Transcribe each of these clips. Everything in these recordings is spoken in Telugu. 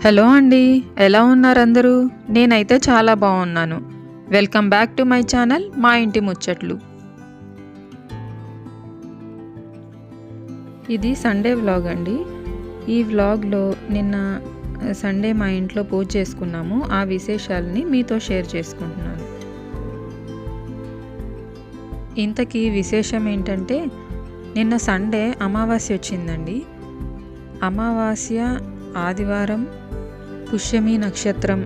హలో అండి, ఎలా ఉన్నారు అందరూ? నేనైతే చాలా బాగున్నాను. Welcome back to my channel మా ఇంటి ముచ్చట్లు. ఇది సండే వ్లాగ్ అండి. ఈ వ్లాగ్లో నిన్న సండే మా ఇంట్లో పూజ చేసుకున్నాము. ఆ విశేషాలని మీతో షేర్ చేసుకుంటున్నాను. ఇంతకీ విశేషం ఏంటంటే, నిన్న సండే అమావాస్య వచ్చిందండి. అమావాస్య, ఆదివారం, పుష్యమి నక్షత్రం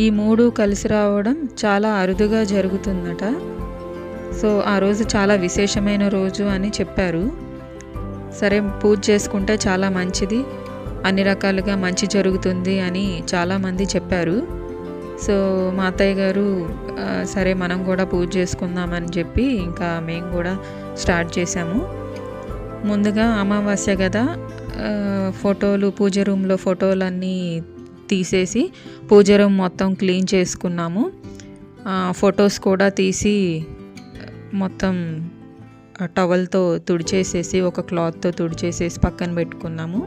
ఈ మూడు కలిసి రావడం చాలా అరుదుగా జరుగుతుందట. సో ఆ రోజు చాలా విశేషమైన రోజు అని చెప్పారు. సరే, పూజ చేసుకుంటే చాలా మంచిది, అన్ని రకాలుగా మంచి జరుగుతుంది అని చాలామంది చెప్పారు. సో మా అత్తయ్య గారు సరే మనం కూడా పూజ చేసుకుందామని చెప్పి ఇంకా మేము కూడా స్టార్ట్ చేసాము. ముందుగా అమావాస్య కదా, ఫోటోలు పూజ రూమ్లో ఫోటోలన్నీ తీసేసి పూజ రూమ్ మొత్తం క్లీన్ చేసుకున్నాము. ఫొటోస్ కూడా తీసి మొత్తం టవల్తో తుడిచేసేసి, ఒక క్లాత్తో తుడిచేసేసి పక్కన పెట్టుకున్నాము.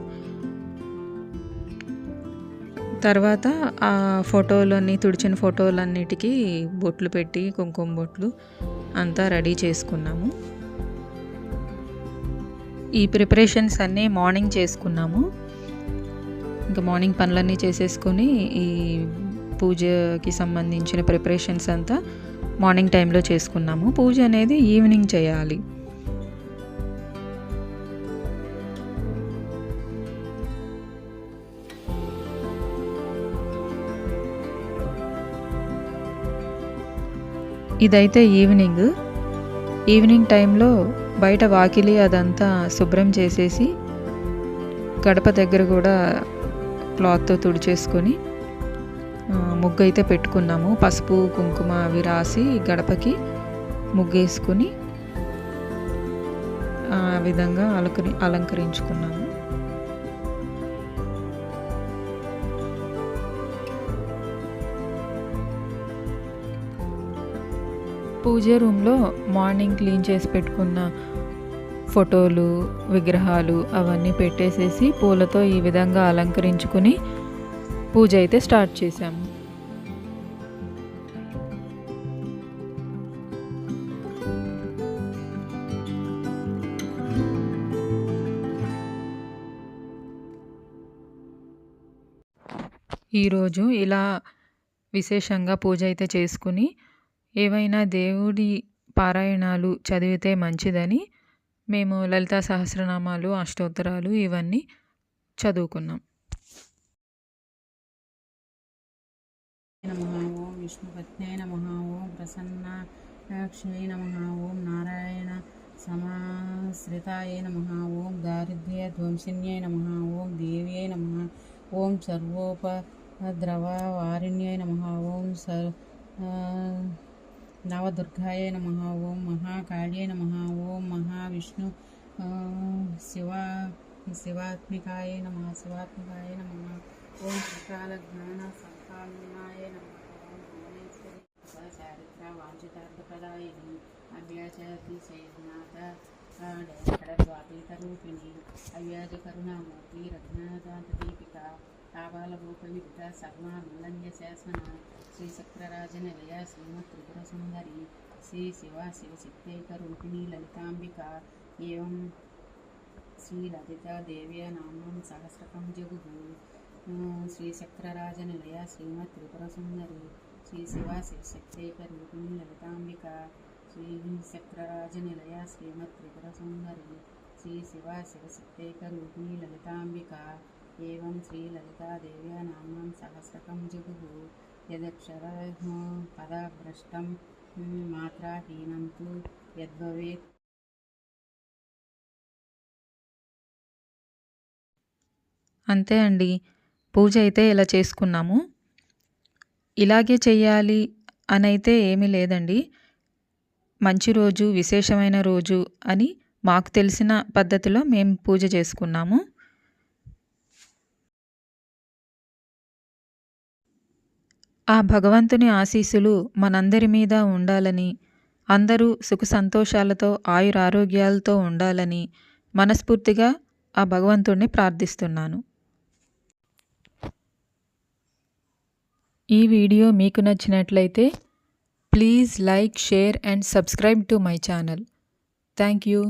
తర్వాత ఆ ఫోటోలన్నీ, తుడిచిన ఫోటోలన్నిటికీ బొట్లు పెట్టి, కుంకుమ బొట్లు అంతా రెడీ చేసుకున్నాము. ఈ ప్రిపరేషన్స్ అన్నీ మార్నింగ్ చేసుకున్నాము. ఇంకా మార్నింగ్ పనులన్నీ చేసేసుకొని ఈ పూజకి సంబంధించిన ప్రిపరేషన్స్ అంతా మార్నింగ్ టైంలో చేసుకున్నాము. పూజ అనేది ఈవినింగ్ చేయాలి. ఇదైతే ఈవినింగ్ టైంలో బయట వాకిలి అదంతా శుభ్రం చేసేసి, గడప దగ్గర కూడా క్లాత్తో తుడిచేసుకొని ముగ్గు అయితే పెట్టుకున్నాము. పసుపు కుంకుమ అవి రాసి గడపకి ముగ్గేసుకొని ఆ విధంగా అలంకరించుకున్నాము. పూజ రూమ్లో మార్నింగ్ క్లీన్ చేసి పెట్టుకున్న ఫోటోలు, విగ్రహాలు అవన్నీ పెట్టేసేసి పూలతో ఈ విధంగా అలంకరించుకుని పూజ అయితే స్టార్ట్ చేశాము. ఈరోజు ఇలా విశేషంగా పూజ అయితే చేసుకుని, ఏవైనా దేవుడి పారాయణాలు చదివితే మంచిదని మేము లలితా సహస్రనామాలు, అష్టోత్తరాలు ఇవన్నీ చదువుకున్నాం. నమః ఓం విష్ణుపత్న్యాయ నమః ఓం ప్రసన్నాక్షై నమః ఓం నారాయణ సమాశ్రితాయ నమః ఓం దారిద్ర్య ధ్వంసిన్యాయ నమః ఓం దేవ్యై నమః ఓం సర్వోపద్రవవారిణ్యాయ నమః ఓం నవదుర్గాయ నమః ఓం మహాకాళ్యై నమః ఓం మహావిష్ణు శివాత్మికాయ నమః ఓం త్రికాల జ్ఞాన సంపన్నాయ నమః ఓం భువనేశ్వరి చారిత్ర వాంఛితార్థప్రదాయిని అవ్యాజాతిశయనాథ ఖడ్వాపీతరూపిణి అవ్యాజ కరుణామూర్తి రఘునాథాంతదీపిక కాబాలభూప విదిత సర్వానులంఘ్య శాసన శ్రీ చక్రరాజనిలయ శ్రీమత్ త్రిపుర సుందరి శ్రీ శివశక్తైకరూపిణి లలితాంబిక ఏం శ్రీ లలితా దేవ్య నామం సహస్రకం జగుః శ్రీ చక్రరాజనిలయ శ్రీమత్ త్రిపుర సుందరి శ్రీ శివశక్తైకరూపిణి లలితాంబిక శ్రీ చక్రరాజనిలయ శ్రీమత్ త్రిపుర సుందరి శ్రీ శివశక్తైకరూపిణి లలితాంబిక ఏవం శ్రీ లలితా దేవ్య నామం సహస్రకం జగుః యదక్షర పదభ్రష్టం మాత్రాహీనం తు యద్భవేత్. అంతే అండి, పూజ అయితే ఇలా చేసుకున్నాము. ఇలాగే చెయ్యాలి అని అయితే ఏమీ లేదండి. మంచి రోజు, విశేషమైన రోజు అని మాకు తెలిసిన పద్ధతిలో మేము పూజ చేసుకున్నాము. ఆ భగవంతుని ఆశీస్సులు మనందరి మీద ఉండాలని, అందరూ సుఖ సంతోషాలతో ఆయురారోగ్యాలతో ఉండాలని మనస్ఫూర్తిగా ఆ భగవంతుడిని ప్రార్థిస్తున్నాను. ఈ వీడియో మీకు నచ్చినట్లయితే please like, share and subscribe to my channel. Thank you.